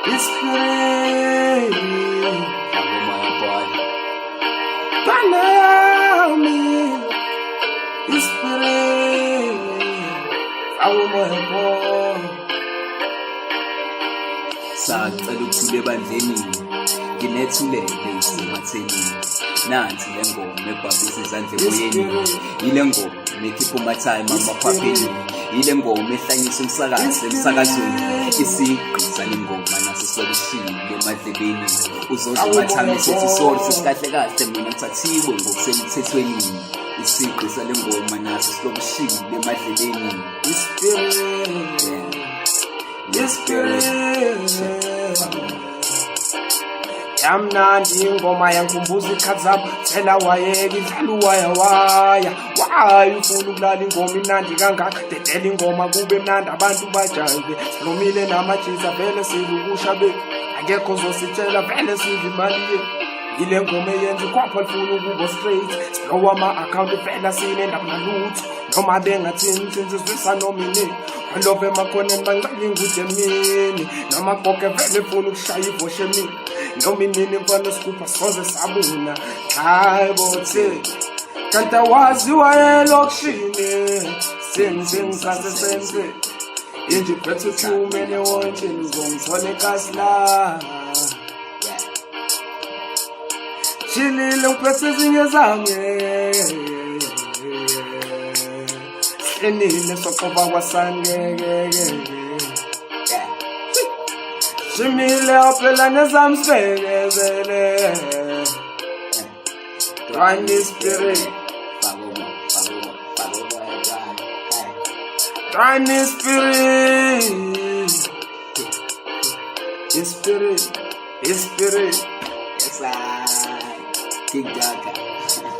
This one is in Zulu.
It's great. Panami. It's great. Sacela ukuthula ebandleni nginethulele isematheni nansi le ngoma ebhabisa izandla emoyeni ile ngoma ekhipha umatime amaphapeni ile ngoma ehlanyisa umsakazo emsakazweni isigqisa le ngoma naso sokushila emadlebeni uzodla umatime esethi sorry sisikahle kahle mina ngithathiwe ngokusemthethweni isigqisa le ngoma naso sokushila emadlebeni Yamnandi ingoma yangikhumbuza ikhathi zami thela wayeka idlala uwaya waya ufuna ukulala ingoma imnandi kangaka dedela ingoma kube mnandi abantu bajayive lomile namajisa vele silukusha be akekho uzositshela vele sidla imali ye ile ngoma eyenza ikhwapha lifuna ukuba straight blow ama-account vele sinendaba nalutho noma bengathini sinsizwisa nomine love emakhoneni bancela ingude emini noma goke vele funa ukushaya ivoshe emini noma inini mfana sikhupha soze sabuna hayi bothe kanti awazi wayelokishini sengisase senze inje phethe uthumene wontsheni uzongithola ekasi la shilile ngiphethe ezinye zami enile soqoba kwasangeke shimile ophela nezami sibekezele Divine Spirit Divine Spirit Spirit yes I King Gaga